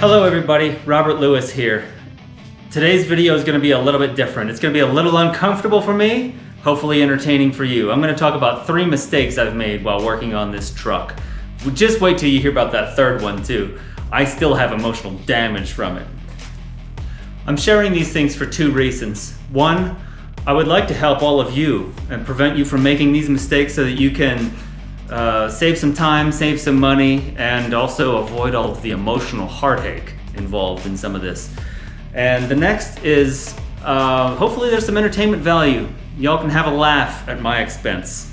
Hello everybody, Robert Lewis here. Today's video is going to be a little bit different. It's going to be a little uncomfortable for me, hopefully entertaining for you. I'm going to talk about 3 mistakes I've made while working on this truck. Just wait till you hear about that third one too. I still have emotional damage from it. I'm sharing these things for 2 reasons. One, I would like to help all of you and prevent you from making these mistakes so that you can save some time, save some money, and also avoid all of the emotional heartache involved in some of this. And the next is, hopefully there's some entertainment value. Y'all can have a laugh at my expense.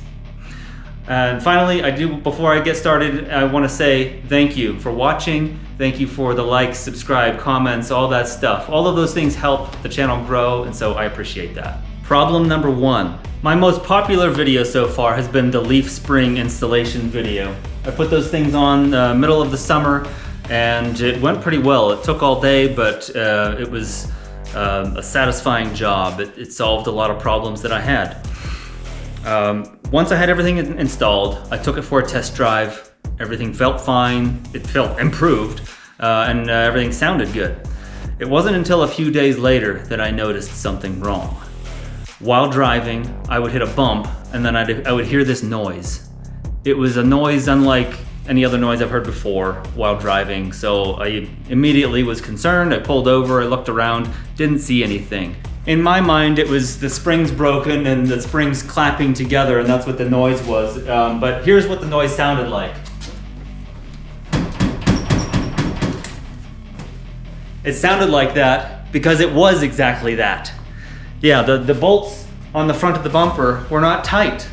And finally, before I get started, I want to say thank you for watching. Thank you for the likes, subscribe, comments, all that stuff. All of those things help the channel grow, and so I appreciate that. Problem number 1. My most popular video so far has been the leaf spring installation video. I put those things on middle of the summer and it went pretty well. It took all day, but it was a satisfying job. It solved a lot of problems that I had. Once I had everything installed, I took it for a test drive. Everything felt fine, it felt improved, and everything sounded good. It wasn't until a few days later that I noticed something wrong. While driving, I would hit a bump and then I would hear this noise. It was a noise unlike any other noise I've heard before while driving, so I immediately was concerned. I pulled over, I looked around, didn't see anything. In my mind, it was the springs broken and the springs clapping together, and that's what the noise was. But here's what the noise sounded like. It sounded like that because it was exactly that. Yeah, the bolts on the front of the bumper were not tight.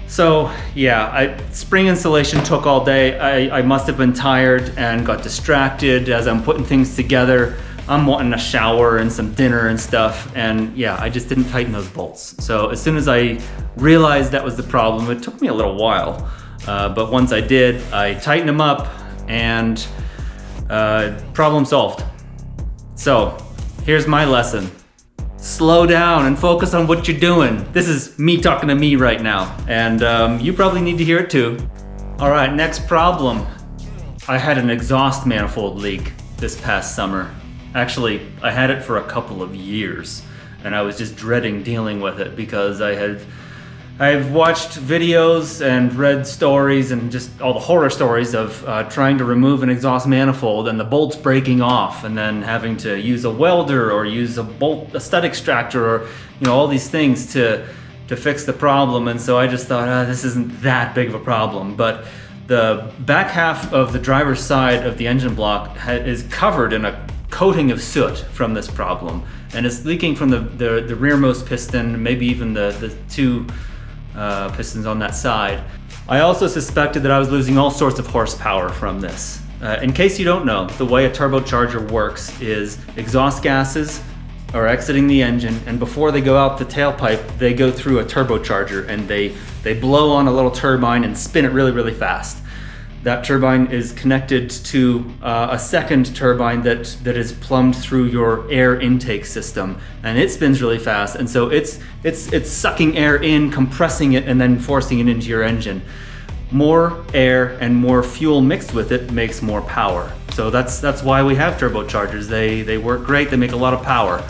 So yeah, spring installation took all day. I must have been tired and got distracted as I'm putting things together. I'm wanting a shower and some dinner and stuff, and yeah, I just didn't tighten those bolts. So as soon as I realized that was the problem, it took me a little while, but once I did, I tightened them up and problem solved. So here's my lesson. Slow down and focus on what you're doing. This is me talking to me right now, and you probably need to hear it too. All right, next problem. I had an exhaust manifold leak this past summer. Actually, I had it for a couple of years, and I was just dreading dealing with it because I've watched videos and read stories and just all the horror stories of trying to remove an exhaust manifold and the bolts breaking off and then having to use a welder or use a stud extractor or all these things to fix the problem. And so I just thought, this isn't that big of a problem. But the back half of the driver's side of the engine block is covered in a coating of soot from this problem, and it's leaking from the rearmost piston, maybe even the 2 pistons on that side. I also suspected that I was losing all sorts of horsepower from this. In case you don't know, the way a turbocharger works is exhaust gases are exiting the engine, and before they go out the tailpipe, they go through a turbocharger and they blow on a little turbine and spin it really, really fast. That turbine is connected to a second turbine that is plumbed through your air intake system, and it spins really fast, and so it's sucking air in, compressing it, and then forcing it into your engine. More air and more fuel mixed with it makes more power. So that's why we have turbochargers. They work great, they make a lot of power,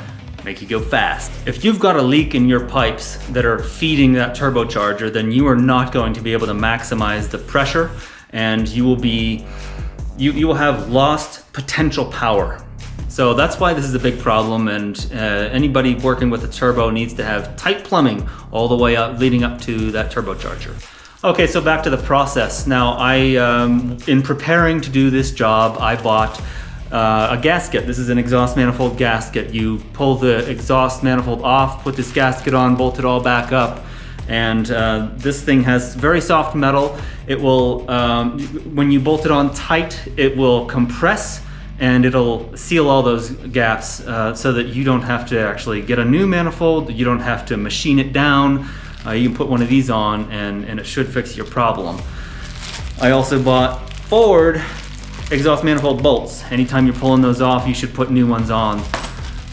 make you go fast. If you've got a leak in your pipes that are feeding that turbocharger, then you are not going to be able to maximize the pressure, and you will have lost potential power. So that's why this is a big problem, and anybody working with a turbo needs to have tight plumbing all the way up, leading up to that turbocharger. Okay, so back to the process. Now, in preparing to do this job, I bought a gasket. This is an exhaust manifold gasket. You pull the exhaust manifold off, put this gasket on, bolt it all back up, and this thing has very soft metal. It will, when you bolt it on tight, it will compress and it'll seal all those gaps so that you don't have to actually get a new manifold, you don't have to machine it down. You can put one of these on and it should fix your problem. I also bought forward exhaust manifold bolts. Anytime you're pulling those off, you should put new ones on.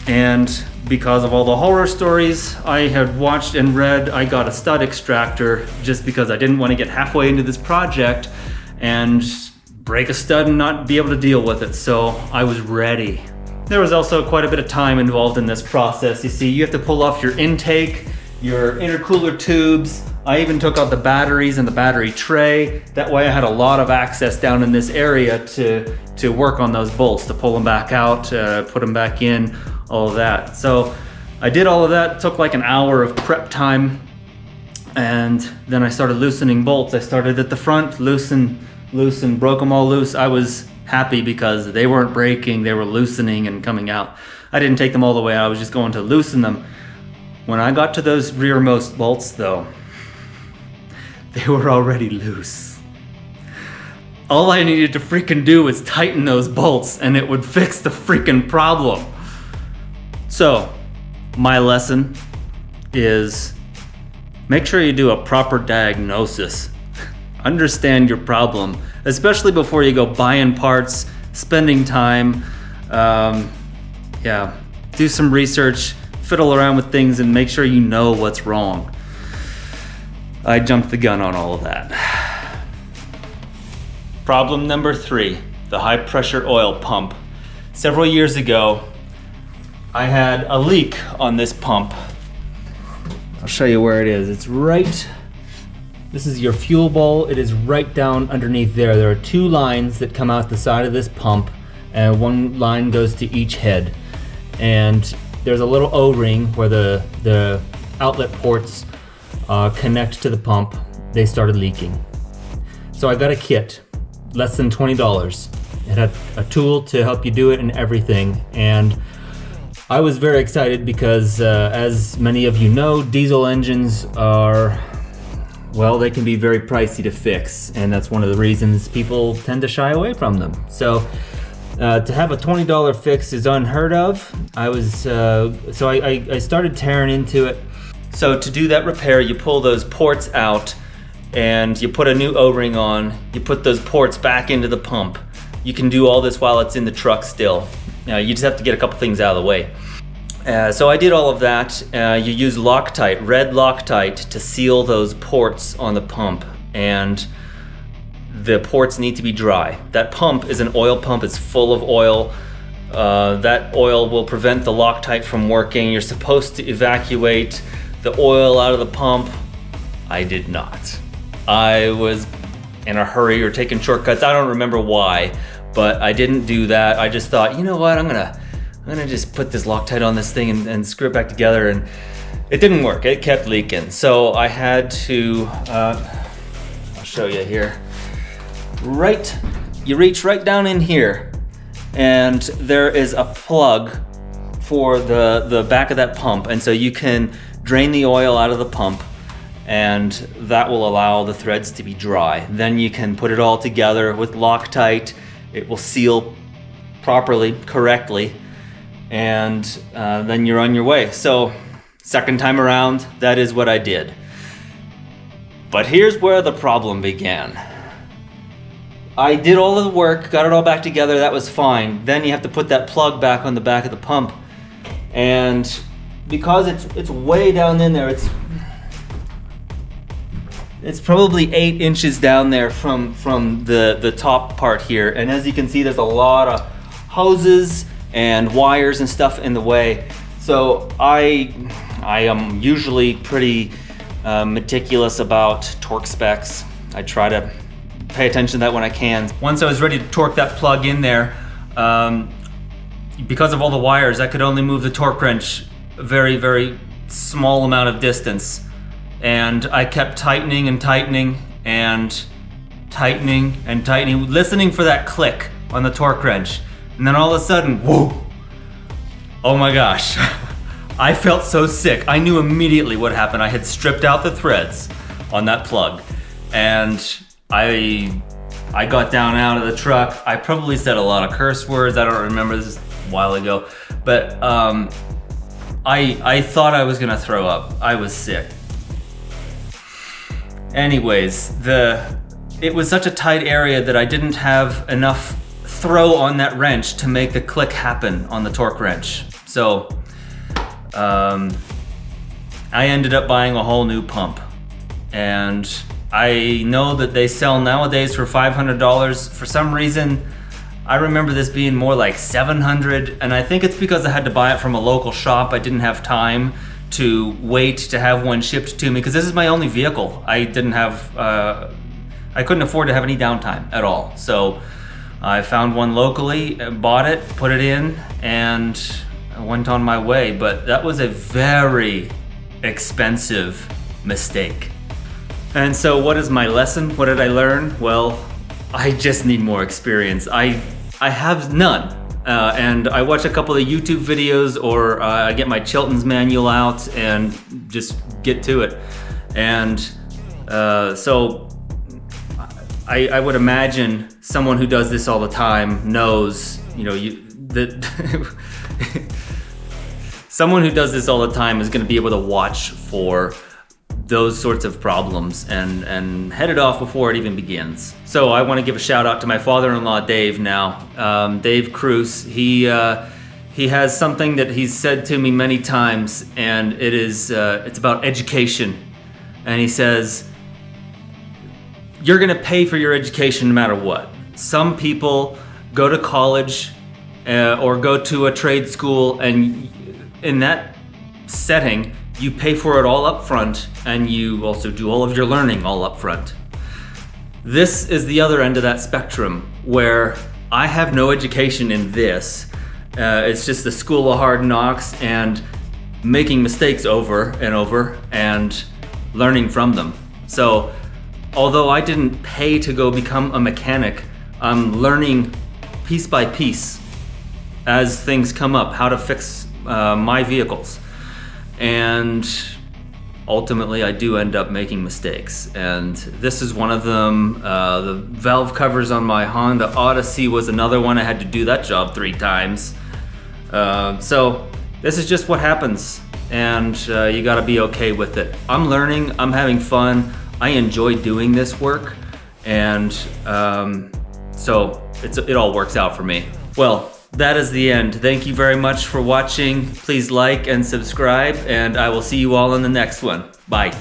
And because of all the horror stories I had watched and read, I got a stud extractor just because I didn't want to get halfway into this project and break a stud and not be able to deal with it. So I was ready. There was also quite a bit of time involved in this process. You see, you have to pull off your intake, your intercooler tubes. I even took out the batteries and the battery tray. That way I had a lot of access down in this area to work on those bolts, to pull them back out, put them back in, all of that. So I did all of that. It took like an hour of prep time. And then I started loosening bolts. I started at the front, loosen, broke them all loose. I was happy because they weren't breaking, they were loosening and coming out. I didn't take them all the way out, I was just going to loosen them. When I got to those rearmost bolts though, they were already loose. All I needed to freaking do was tighten those bolts and it would fix the freaking problem. So, my lesson is make sure you do a proper diagnosis. Understand your problem, especially before you go buying parts, spending time. Do some research, fiddle around with things and make sure you know what's wrong. I jumped the gun on all of that. Problem number 3, the high pressure oil pump. Several years ago, I had a leak on this pump. I'll show you where it is. It's right, this is your fuel bowl. It is right down underneath there. There are 2 lines that come out the side of this pump and 1 line goes to each head. And there's a little O-ring where the outlet ports connect to the pump. They started leaking. So I got a kit, less than $20. It had a tool to help you do it and everything. And I was very excited because as many of you know, diesel engines are, well, they can be very pricey to fix. And that's one of the reasons people tend to shy away from them. So to have a $20 fix is unheard of. I started tearing into it. So to do that repair, you pull those ports out and you put a new O-ring on. You put those ports back into the pump. You can do all this while it's in the truck still. You just have to get a couple things out of the way. So I did all of that. You use Loctite, red Loctite, to seal those ports on the pump. And the ports need to be dry. That pump is an oil pump. It's full of oil. That oil will prevent the Loctite from working. You're supposed to evacuate the oil out of the pump. I did not. I was in a hurry or taking shortcuts. I don't remember why, but I didn't do that. I just thought, you know what, I'm gonna just put this Loctite on this thing and screw it back together, and it didn't work. It kept leaking. So I had to, I'll show you here. You reach right down in here, and there is a plug for the back of that pump, and so you can drain the oil out of the pump, and that will allow the threads to be dry. Then you can put it all together with Loctite. It will seal properly, correctly, and then you're on your way. So second time around, that is what I did. But here's where the problem began. I did all of the work, got it all back together, that was fine. Then you have to put that plug back on the back of the pump. And because it's way down in there, it's probably 8 inches down there from the top part here. And as you can see, there's a lot of hoses and wires and stuff in the way. So I am usually pretty meticulous about torque specs. I try to pay attention to that when I can. Once I was ready to torque that plug in there, because of all the wires, I could only move the torque wrench a very, very small amount of distance. And I kept tightening and tightening and tightening and tightening, listening for that click on the torque wrench. And then all of a sudden, whoa! Oh my gosh. I felt so sick. I knew immediately what happened. I had stripped out the threads on that plug, and I got down out of the truck. I probably said a lot of curse words. I don't remember, this is a while ago. But I thought I was gonna throw up. I was sick. Anyways, it was such a tight area that I didn't have enough throw on that wrench to make the click happen on the torque wrench. So I ended up buying a whole new pump. And I know that they sell nowadays for $500. For some reason, I remember this being more like $700, and I think it's because I had to buy it from a local shop. I didn't have time to wait to have one shipped to me, because this is my only vehicle. I couldn't afford to have any downtime at all. So I found one locally, bought it, put it in, and I went on my way. But that was a very expensive mistake. And so what is my lesson? What did I learn? Well, I just need more experience. I have none. And I watch a couple of YouTube videos, or I get my Chilton's manual out and just get to it. And so I would imagine someone who does this all the time knows, that someone who does this all the time is going to be able to watch for those sorts of problems and head it off before it even begins. So I want to give a shout out to my father-in-law, Dave, now. Dave Cruz, he has something that he's said to me many times, and it's about education. And he says, you're gonna pay for your education no matter what. Some people go to college or go to a trade school, and in that setting, you pay for it all up front, and you also do all of your learning all up front. This is the other end of that spectrum, where I have no education in this. It's just the school of hard knocks and making mistakes over and over and learning from them. So although I didn't pay to go become a mechanic, I'm learning piece by piece as things come up, how to fix my vehicles. And ultimately I do end up making mistakes, and this is one of them. The valve covers on my Honda Odyssey was another one. I had to do that job 3 times. So this is just what happens, and you gotta be okay with it. I'm learning, I'm having fun, I enjoy doing this work, and so it all works out for me. Well, that is the end. Thank you very much for watching. Please like and subscribe, and I will see you all in the next one. Bye.